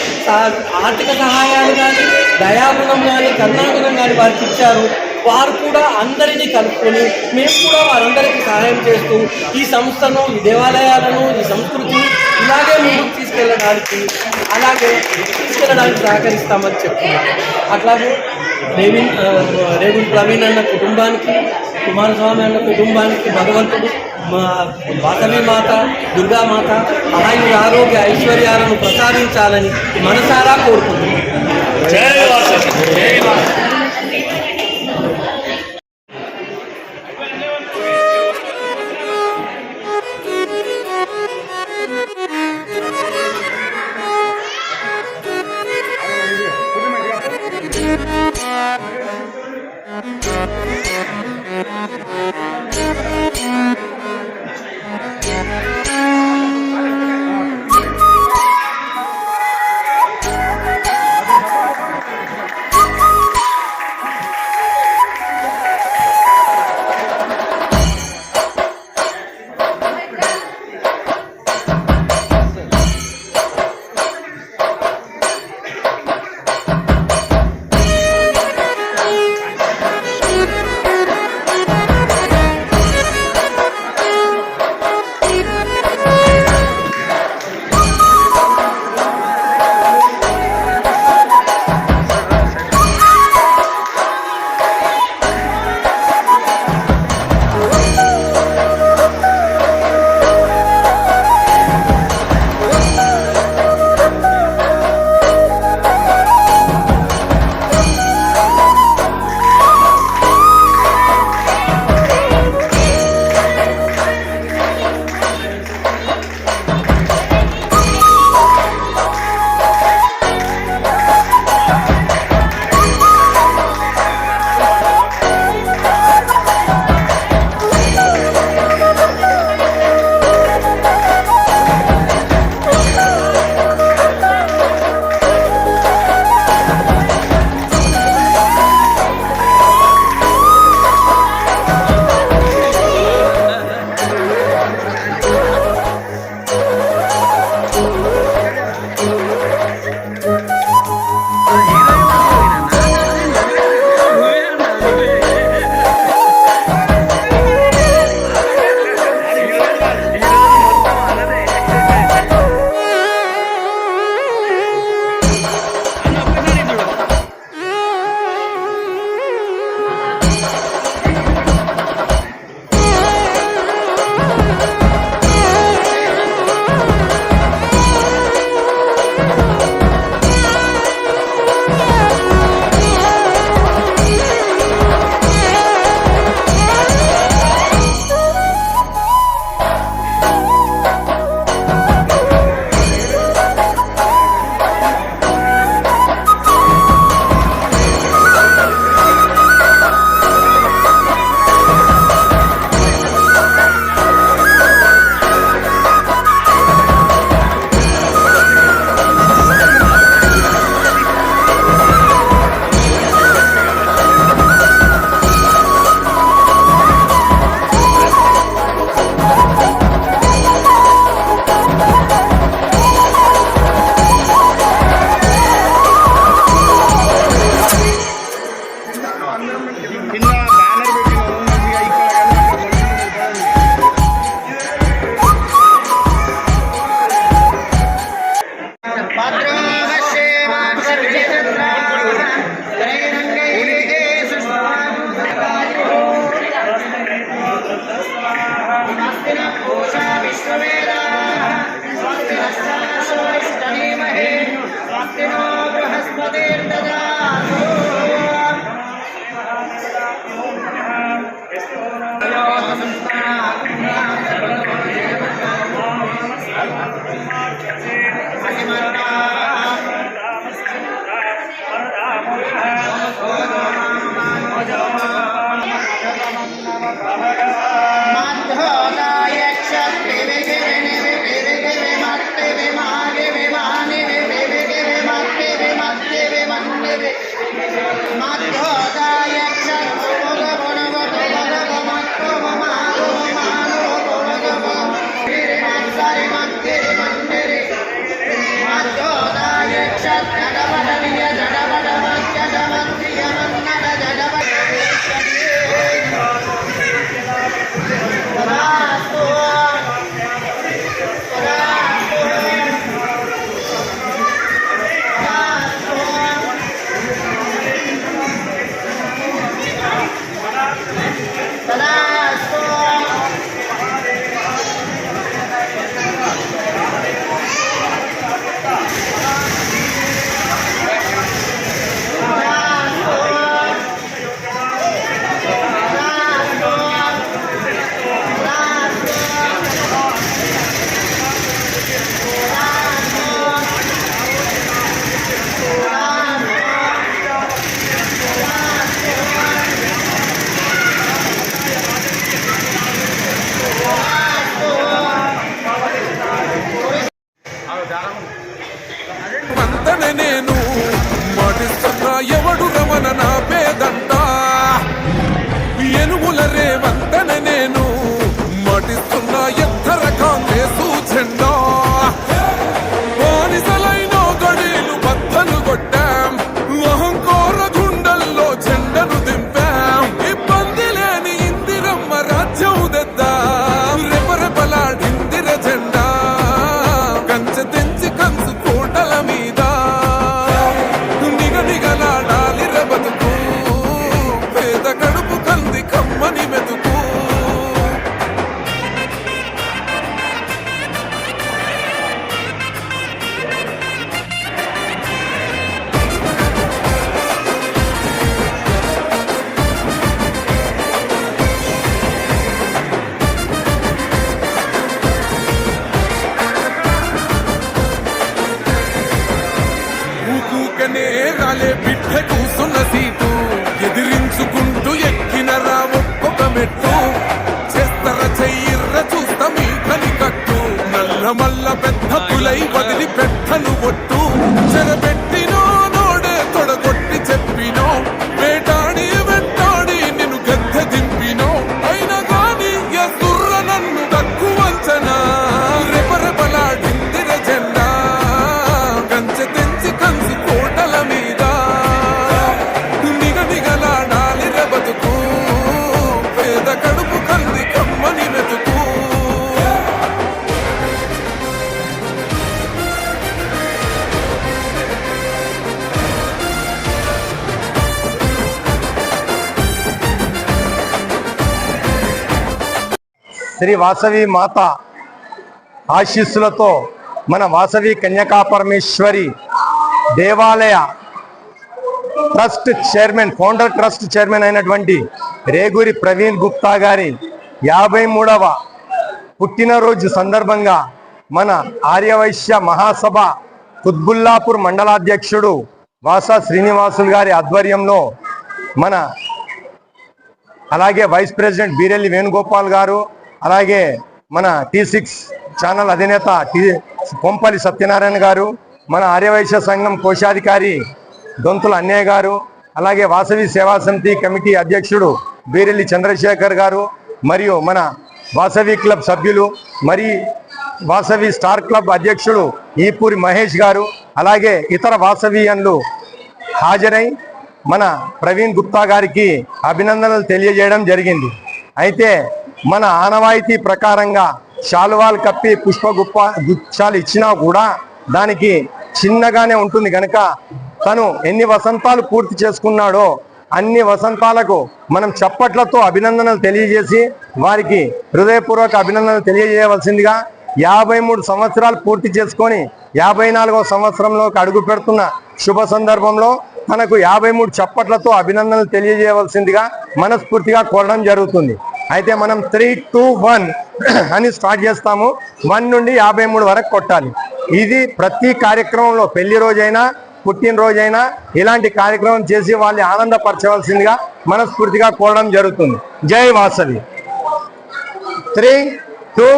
ఆర్థిక సహాయాలు కానీ, దయాగుణం కానీ, కరుణాగుణం కానీ వారికి ఇచ్చారు. వారు కూడా అందరినీ కలుపుకొని మేము కూడా వారందరికీ సహాయం చేస్తూ ఈ సంస్థను, ఈ దేవాలయాలను, ఈ సంస్కృతిని ఇలాగే ముందుకు తీసుకెళ్ళడానికి సహకరిస్తామని చెప్తున్నాను. అట్లాగే రేగుల్ ప్రవీణ్ అన్న కుటుంబానికి, కుమారస్వామి అన్న కుటుంబానికి భగవంతుడు వాసవి మాత, దుర్గామాత ఆయుర ఆరోగ్య ఐశ్వర్యాలను ప్రసాదించాలని మనసారా కోరుకుంటున్నాను.
జై వాసవి, జై వాసవి.
माध्योदाय क्षत्रिविषे
వంతనే నేను మాటిస్తున్నా ఎవడు రమణ నా పేదంట ఎనుగుల రేవంతనే నేను మాటిస్తున్నా ఎత్తర కాంగ్రెసు జెండా బానిసలైన గడీలు బద్దలు కొట్టాం అహంకార గుండెల్లో జెండను దింపాం ఇబ్బంది లేని ఇందిరమ్మ రాజ్యం తెద్దాం రెపరెపలాడిందిర జెండా కంచె తెంచి కంచు కోటల మీద నిగనిగలాడాలి బతుకు పేద కడుపు కంది కమ్మని మెతుకు ఊకూకనే రాలే బిడ్డ కూసున్న సీటు ఎదిరించుకుంటూ ఎక్కినరా ఒక్కొక్క మెట్టు చేస్తర చెయ్యిర్ర చూస్తా మీ కని కట్టు నల్ల మల్ల పెద్ద పులై వదిలి పెట్టను ఒట్టు చెరబెట్టినో నోడే తొడగొట్టి చెప్పినో వేటాడి వెంటాడి నిన్ను గద్దె దింపినో అయినా గాని ఎదుర్ర నన్ను తక్కువ అంచనా రెపరెపలాడిందిర జెండా కంచె తెంచి కంచి కోటల మీద నిగనిగలాడాలి బతుకు పేద కడుపు కంది కమ్మని మెతుకు
శ్రీ వాసవి మాత ఆశీస్సులతో మన వాసవి కన్యకా పరమేశ్వరి దేవాలయ trust chairman founder trust chairman అయినటువంటి రేగూరి ప్రవీణ్ గుప్తా గారి 53వ పుట్టినరోజు సందర్భంగా మన ఆర్యవైశ్య మహాసభ కుత్బుల్లాపూర్ మండలాధ్యక్షుడు వాసా శ్రీనివాసులు గారి ఆధ్వర్యంలో అలాగే వైస్ ప్రెసిడెంట్ బీరెల్లి వేణుగోపాల్ గారు, అలాగే మన T6 ఛానల్ అధినేత కొంపల్లి సత్యనారాయణ గారు, మన ఆర్యవైశ్య సంఘం కోశాధికారి దొంతుల అన్నయ్య గారు, అలాగే వాసవి సేవా సమితి కమిటీ అధ్యక్షుడు బీరెల్లి చంద్రశేఖర్ గారు, మరియు మన వాసవి క్లబ్ సభ్యులు, మరి వాసవి స్టార్ క్లబ్ అధ్యక్షుడు ఈపూరి మహేష్ గారు, అలాగే ఇతర వాసవీయన్లు హాజరై మన ప్రవీణ్ గుప్తా గారికి అభినందనలు తెలియజేయడం జరిగింది. అయితే మన ఆనవాయితీ ప్రకారంగా శాలువాలు కప్పి గుచ్చాలు ఇచ్చినా కూడా దానికి చిన్నగానే ఉంటుంది కనుక తను ఎన్ని వసంతాలు పూర్తి చేసుకున్నాడో అన్ని వసంతాలకు మనం చప్పట్లతో అభినందనలు తెలియజేసి వారికి హృదయపూర్వక అభినందనలు తెలియజేయవలసిందిగా 53 సంవత్సరాలు పూర్తి చేసుకొని 54వ సంవత్సరంలోకి అడుగు పెడుతున్న శుభ సందర్భంలో మనకు 53 చప్పట్లతో అభినందనలు తెలియజేయవలసిందిగా మనస్ఫూర్తిగా కోరడం జరుగుతుంది. అయితే మనం 3, 2, 1 అని స్టార్ట్ చేస్తాము. 1 నుండి 53 వరకు కొట్టాలి. ఇది ప్రతి కార్యక్రమంలో పెళ్లి రోజైనా పుట్టినరోజైనా ఇలాంటి కార్యక్రమం చేసి వాళ్ళని ఆనందపరచవలసిందిగా మనస్ఫూర్తిగా కోరడం జరుగుతుంది. జై వాసవి. 3, 2,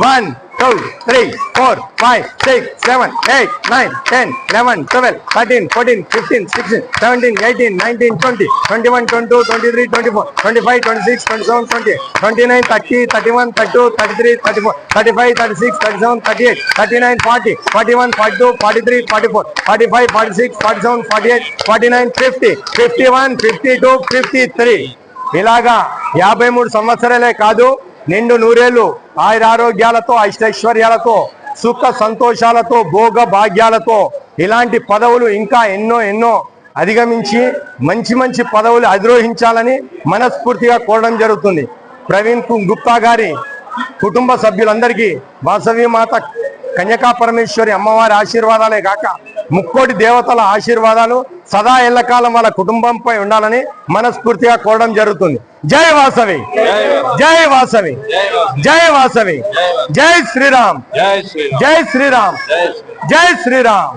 1 2, 3, 4, 5, 6, 7, 8, 9, 10, 11, 12, 13, 14, 15, 16, 17, 18, 19, 20, 21, 22, 23, 24, 25, 26, 27, 28, 29, 30, 31, 32, 33, 34, 35, 36, 37, 38, 39, 40, 41, 42, 43, 44, 45, 46, 47, 48, 49, 50, 51, 52, 53. ఇలాగా 53 సంవత్సరాలే కాదు, నిండు నూరేళ్లు ఆయురారోగ్యాలతో అష్టైశ్వర్యాలతో సుఖ సంతోషాలతో భోగ భాగ్యాలతో ఇలాంటి పదవులు ఇంకా ఎన్నో అధిగమించి మంచి పదవులు అధిరోహించాలని మనస్ఫూర్తిగా కోరడం జరుగుతుంది. ప్రవీణ్ గుప్తా గారి కుటుంబ సభ్యులందరికీ వాసవి మాత కన్యకా పరమేశ్వరి అమ్మవారి ఆశీర్వాదాలే కాక ముక్కోటి దేవతల ఆశీర్వాదాలు సదా ఎల్లకాలం వాళ్ళ కుటుంబంపై ఉండాలని మనస్ఫూర్తిగా కోరడం జరుగుతుంది. జై వాసవి, జై వాసవి, జై వాసవి, జై శ్రీరామ్, జై శ్రీరామ్, జై శ్రీరామ్.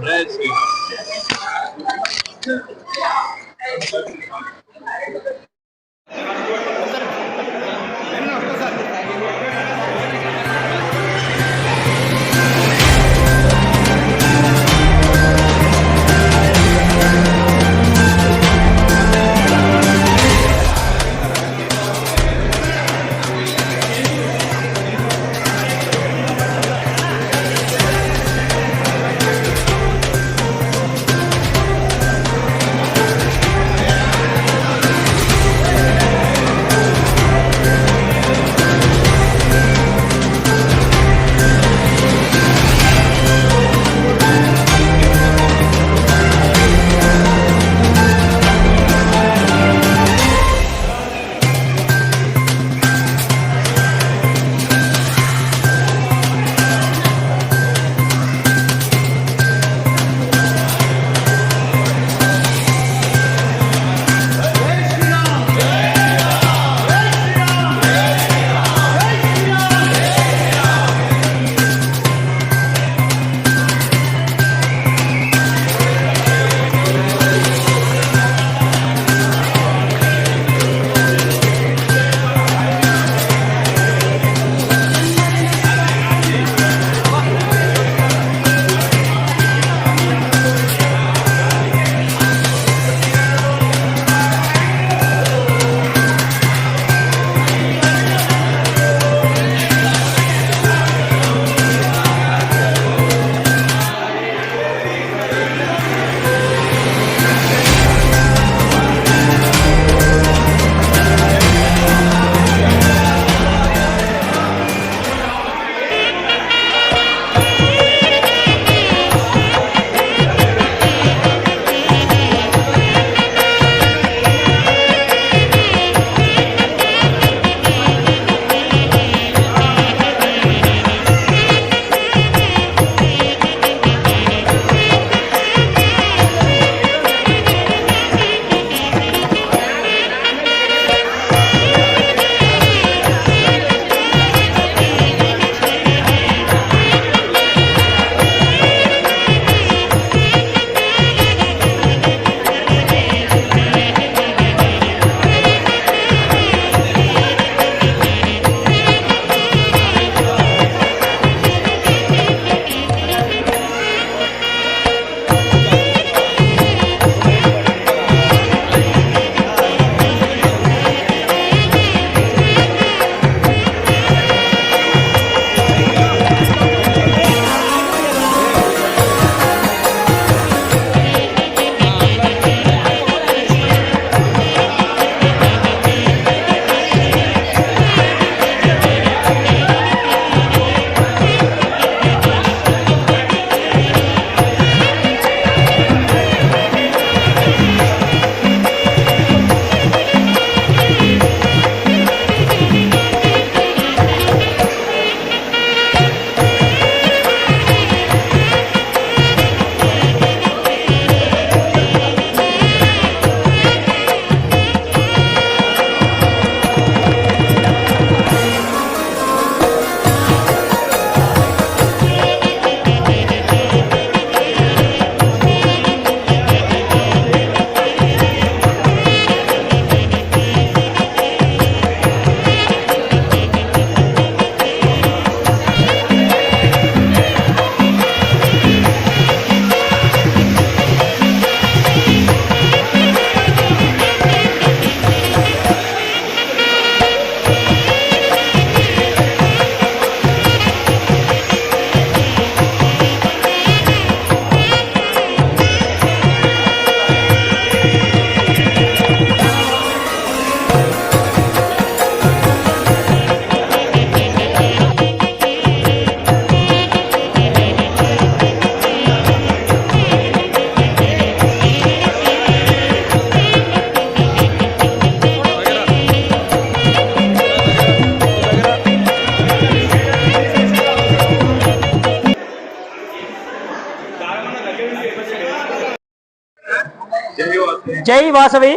జై వాసవి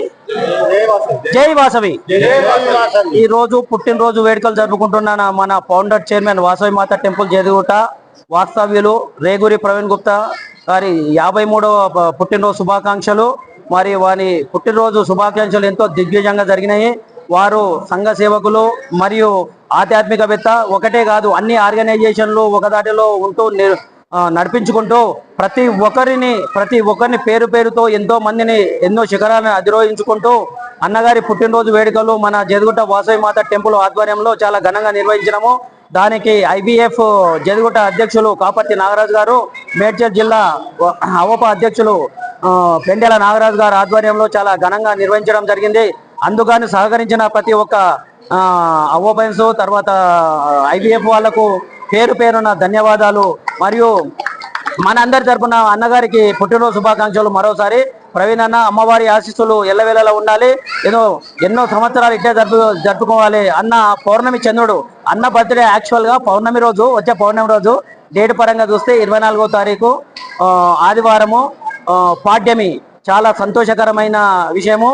జై వాసవి. ఈ రోజు పుట్టినరోజు వేడుకలు జరుపుకుంటున్న మన ఫౌండర్ చైర్మన్ వాసవి మాత టెంపుల్ జేదిగుట్ట వాస్తవ్యులు రేగూరి ప్రవీణ్ గుప్తా గారి 53వ పుట్టినరోజు శుభాకాంక్షలు. మరి వారి పుట్టినరోజు శుభాకాంక్షలు ఎంతో దిగ్విజయంగా జరిగినాయి. వారు సంఘ సేవకులు మరియు ఆధ్యాత్మికవేత్త. ఒకటే కాదు, అన్ని ఆర్గనైజేషన్లు ఒకదాటిలో ఉంటూ నడిపించుకుంటూ ప్రతి ఒక్కరిని పేరు పేరుతో ఎంతో మందిని ఎన్నో శిఖరాలను అధిరోహించుకుంటూ అన్నగారి పుట్టినరోజు వేడుకలు మన జేదిగుట్ట వాసవి మాత టెంపుల్ ఆధ్వర్యంలో చాలా ఘనంగా నిర్వహించినాము. దానికి IBF జేదిగుట్ట అధ్యక్షులు కాపర్తి నాగరాజు గారు, మేడ్చల్ జిల్లా అవోపా అధ్యక్షులు పెండెల నాగరాజు గారు ఆధ్వర్యంలో చాలా ఘనంగా నిర్వహించడం జరిగింది. అందుకని సహకరించిన ప్రతి ఒక్క అవోపన్స్ తర్వాత IBF వాళ్లకు పేరు పేరున ధన్యవాదాలు. మరియు మనందరి తరపున అన్నగారికి పుట్టినరోజు శుభాకాంక్షలు. మరోసారి ప్రవీణ్ అన్న అమ్మవారి ఆశీస్సులు ఎల్లవేళలా ఉండాలి. ఎన్నో సంవత్సరాలు ఇట్టే జరుపుకోవాలి. అన్న పౌర్ణమి చంద్రుడు. అన్న బర్త్డే యాక్చువల్ గా పౌర్ణమి రోజు, వచ్చే పౌర్ణమి రోజు. డేట్ పరంగా చూస్తే 24వ తారీఖు ఆదివారము పాడ్యమి. చాలా సంతోషకరమైన విషయము.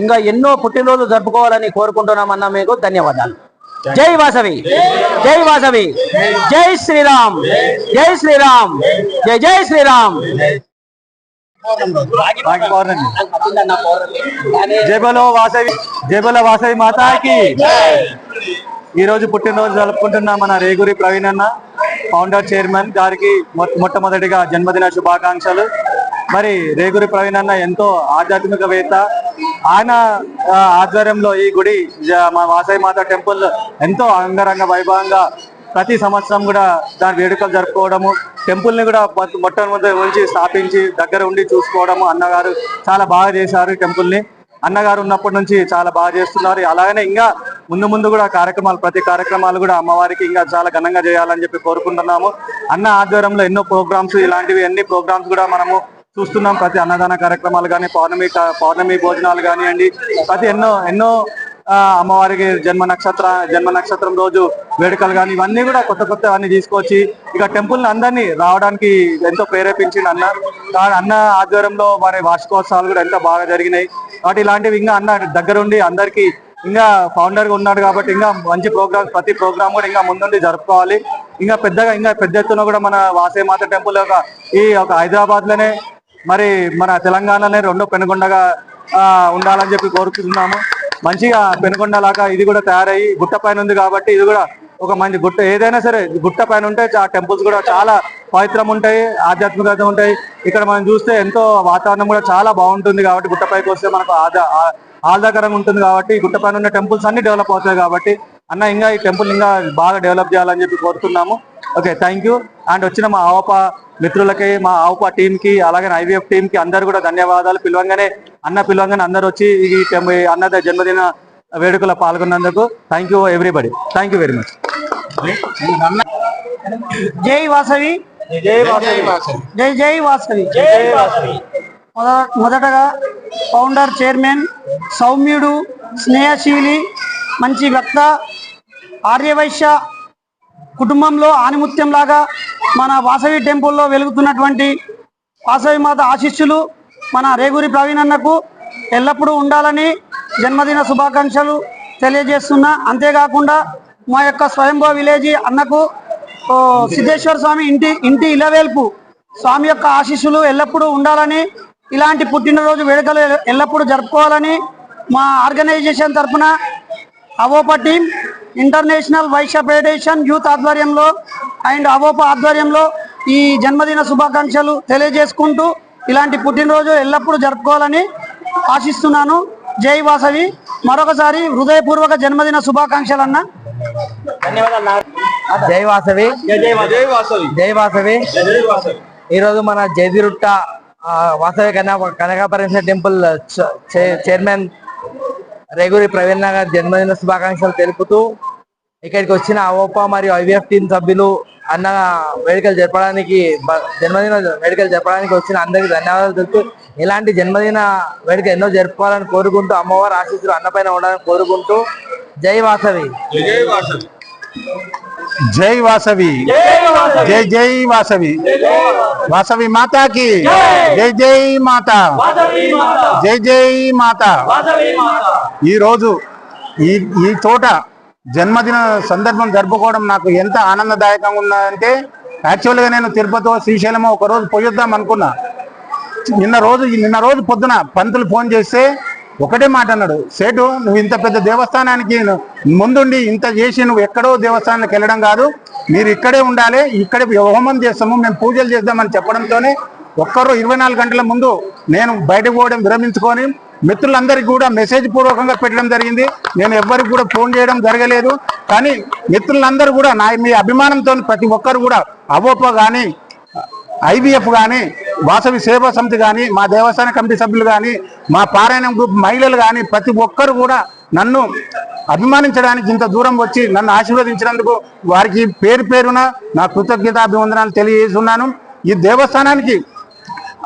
ఇంకా ఎన్నో పుట్టినరోజు జరుపుకోవాలని కోరుకుంటున్నామన్నా. మీకు ధన్యవాదాలు. జై వాసవి జై వాసవి జై శ్రీరామ్ జై శ్రీరామ్ జై జై శ్రీరామ్.
జై బలో వాసవి మాతాకి. ఈ రోజు పుట్టినరోజు జరుపుకుంటున్న మన రేగూరి ప్రవీణ్ అన్న ఫౌండర్ చైర్మన్ గారికి మొట్టమొదటిగా జన్మదిన శుభాకాంక్షలు. మరి రేగూరి ప్రవీణ్ అన్న ఎంతో ఆధ్యాత్మికవేత్త. ఆయన ఆధ్వర్యంలో ఈ గుడి మా వాసవి మాత టెంపుల్ ఎంతో అంగరంగ వైభవంగా ప్రతి సంవత్సరం కూడా దాని వేడుకలు జరుపుకోవడము, టెంపుల్ ని కూడా మొట్టమొదటి నుంచి స్థాపించి దగ్గర ఉండి చూసుకోవడము. అన్నగారు చాలా బాగా చేశారు టెంపుల్ ని. అన్నగారు ఉన్నప్పటి నుంచి చాలా బాగా చేస్తున్నారు. అలాగనే ఇంకా ముందు కూడా ప్రతి కార్యక్రమాలు కూడా అమ్మవారికి ఇంకా చాలా ఘనంగా చేయాలని చెప్పి కోరుకుంటున్నాము. అన్న ఆధ్వర్యంలో ఎన్నో ప్రోగ్రామ్స్, ఇలాంటివి అన్ని ప్రోగ్రామ్స్ కూడా మనము చూస్తున్నాం. ప్రతి అన్నదాన కార్యక్రమాలు కానీ, పౌర్ణమి భోజనాలు కానివ్వండి, ప్రతి ఎన్నో అమ్మవారికి జన్మ నక్షత్రం రోజు వేడుకలు కానీ, ఇవన్నీ కూడా కొత్త అన్ని తీసుకొచ్చి ఇక టెంపుల్ అందరినీ రావడానికి ఎంతో ప్రేరేపించింది అన్న ఆధ్వర్యంలో. వారి వార్షికోత్సవాలు కూడా ఎంతో బాగా జరిగినాయి. కాబట్టి ఇలాంటివి ఇంకా అన్న దగ్గరుండి అందరికీ ఇంకా ఫౌండర్ గా ఉన్నాడు కాబట్టి ఇంకా మంచి ప్రతి ప్రోగ్రామ్ కూడా ఇంకా ముందుండి జరుపుకోవాలి. ఇంకా పెద్ద ఎత్తున కూడా మన వాసవి మాత టెంపుల్ ఒక హైదరాబాద్ లోనే మరి మన తెలంగాణలోనే రెండో పెనుగొండగా ఉండాలని చెప్పి కోరుకుంటున్నాము. మంచిగా పెనుగొండ లాగా ఇది కూడా తయారయ్యి గుట్ట పైన ఉంది కాబట్టి ఇది కూడా ఒక మంచి గుట్ట. ఏదైనా సరే గుట్ట పైన ఉంటే ఆ టెంపుల్స్ కూడా చాలా పవిత్రం ఉంటాయి, ఆధ్యాత్మికత ఉంటాయి. ఇక్కడ మనం చూస్తే ఎంతో వాతావరణం కూడా చాలా బాగుంటుంది కాబట్టి గుట్ట పైకి వస్తే మనకు ఆహ్లాదకరంగా ఉంటుంది. కాబట్టి గుట్ట పైన ఉన్న టెంపుల్స్ అన్ని డెవలప్ అవుతాయి కాబట్టి అన్న ఇంకా ఈ టెంపుల్ ఇంకా బాగా డెవలప్ చేయాలని చెప్పి కోరుతున్నాము. Okay, thank you. అండ్ వచ్చిన మా ఆవపా మిత్రులకి, మా ఆవపా టీమ్ కి, అలాగే IVF టీమ్ కి అందరు కూడా ధన్యవాదాలు. పిలవంగానే అందరు వచ్చి ఈ అన్న జన్మదిన వేడుకలో పాల్గొన్నందుకు thank you everybody. Thank you very much.
జై వాసవి జై వాసవి. మొదటగా ఫౌండర్ చైర్మన్, సౌమ్యుడు, స్నేహశీలి, మంచి వక్త, ఆర్యవైశ్య కుటుంబంలో ఆనిముత్యం లాగా మన వాసవి టెంపుల్లో వెలుగుతున్నటువంటి వాసవి మాత ఆశీస్సులు మన రేగూరి ప్రవీణ్ అన్నకు ఎల్లప్పుడూ ఉండాలని జన్మదిన శుభాకాంక్షలు తెలియజేస్తున్నా. అంతేకాకుండా మా యొక్క స్వయంభవ విలేజ్ అన్నకు సిద్ధేశ్వర స్వామి ఇంటి ఇలవేల్పు స్వామి యొక్క ఆశీస్సులు ఎల్లప్పుడూ ఉండాలని, ఇలాంటి పుట్టినరోజు వేడుకలు ఎల్లప్పుడూ జరుపుకోవాలని మా ఆర్గనైజేషన్ తరఫున AVOPA team, international Vaishya federation youth ఆధ్వర్యంలో అండ్ అవోపా ఆధ్వర్యంలో ఈ జన్మదిన శుభాకాంక్షలు తెలియజేసుకుంటూ ఇలాంటి పుట్టినరోజు ఎల్లప్పుడూ జరుపుకోవాలని ఆశిస్తున్నాను. జై వాసవి. మరొకసారి హృదయపూర్వక జన్మదిన శుభాకాంక్షలు అన్న.
జై వాసవి జై వాసవి. ఈరోజు మన జేదిగుట్ట వాసవి కనకాపరమేశ్వర టెంపుల్ చైర్మన్ రేగూరి ప్రవీణ్ గారి జన్మదిన శుభాకాంక్షలు తెలుపుతూ ఇక్కడికి వచ్చిన అవోపా మరియు IVF టీం సభ్యులు అన్న జన్మదిన వేడుకలు జరపడానికి వచ్చిన అందరికి ధన్యవాదాలు తెలుపుతూ ఇలాంటి జన్మదిన వేడుక ఎన్నో జరుపుకోవాలని కోరుకుంటూ అమ్మవారి ఆశీస్సులు అన్నపైన ఉండాలని కోరుకుంటూ జై వాసవి.
జై వాసవి జై జై వాసవి వాసవి మాతాకి జై జై మాత జై జై మాత. ఈ రోజు ఈ చోట జన్మదిన సందర్భం జరుపుకోవడం నాకు ఎంత ఆనందదాయకంగా ఉన్నదంటే, యాక్చువల్గా నేను తిరుపతి శ్రీశైలమో ఒకరోజు పోయొద్దాం అనుకున్నా. నిన్న రోజు పొద్దున పంతులు ఫోన్ చేస్తే ఒకటే మాట అన్నాడు, సేటు నువ్వు ఇంత పెద్ద దేవస్థానానికి ముందుండి ఇంత చేసి నువ్వు ఎక్కడో దేవస్థానానికి వెళ్ళడం కాదు, మీరు ఇక్కడే ఉండాలి, ఇక్కడే హోమం చేస్తాము, మేము పూజలు చేద్దామని చెప్పడంతోనే ఒక్కరో 24 గంటల ముందు నేను బయటకు పోవడం విరమించుకొని మిత్రులందరికీ కూడా మెసేజ్ పూర్వకంగా పెట్టడం జరిగింది. నేను ఎవరికి కూడా ఫోన్ చేయడం జరగలేదు. కానీ మిత్రులందరూ కూడా మీ అభిమానంతో ప్రతి ఒక్కరు కూడా అవోప కానీ, IVF కానీ, వాసవి సేవా సమితి కానీ, మా దేవస్థాన కమిటీ సభ్యులు కానీ, మా పారాయణం గ్రూప్ మహిళలు కానీ ప్రతి ఒక్కరు కూడా నన్ను అభిమానించడానికి ఇంత దూరం వచ్చి నన్ను ఆశీర్వదించినందుకు వారికి పేరు పేరున నా కృతజ్ఞతాభివందనాలు తెలియజేస్తున్నాను. ఈ దేవస్థానానికి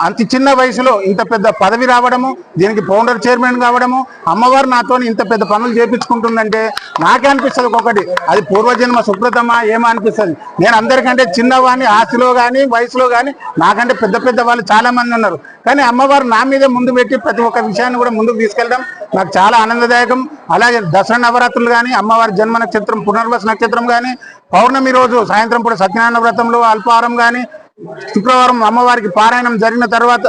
అంత చిన్న వయసులో ఇంత పెద్ద పదవి రావడము, దీనికి ఫౌండర్ చైర్మన్ కావడము, అమ్మవారు నాతో ఇంత పెద్ద పనులు చేపించుకుంటుందంటే నాకే అనిపిస్తుంది ఒకటి, అది పూర్వజన్మ సుకృతమా ఏమో అనిపిస్తుంది. నేను అందరికంటే చిన్నవాడిని, ఆస్తిలో కానీ వయసులో కానీ నాకంటే పెద్ద పెద్ద వాళ్ళు చాలా మంది ఉన్నారు. కానీ అమ్మవారు నా మీదే ముందు పెట్టి ప్రతి ఒక్క విషయాన్ని కూడా ముందుకు తీసుకెళ్ళడం నాకు చాలా ఆనందదాయకం. అలాగే దసరా నవరాత్రులు కానీ, అమ్మవారి జన్మ నక్షత్రం పునర్వస నక్షత్రం కానీ, పౌర్ణమి రోజు సాయంత్రం పూట సత్యనారాయణ వ్రతంలో అల్పాహారం కానీ, శుక్రవారం అమ్మవారికి పారాయణం జరిగిన తర్వాత,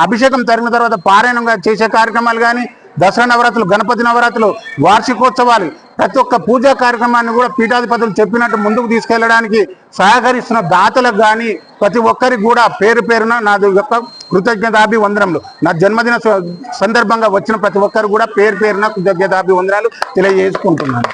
అభిషేకం జరిగిన తర్వాత పారాయణంగా చేసే కార్యక్రమాలు కానీ, దసరా నవరాత్రులు, గణపతి నవరాత్రులు, వార్షికోత్సవాలు, ప్రతి ఒక్క పూజా కార్యక్రమాన్ని కూడా పీఠాధిపతులు చెప్పినట్టు ముందుకు తీసుకెళ్లడానికి సహకరిస్తున్న దాతలకు కానీ ప్రతి ఒక్కరికి కూడా పేరు పేరున నా యొక్క కృతజ్ఞతాభివందనములు. నా జన్మదిన సందర్భంగా వచ్చిన ప్రతి ఒక్కరు కూడా పేరు పేరున కృతజ్ఞతాభివందనాలు తెలియజేసుకుంటున్నాను.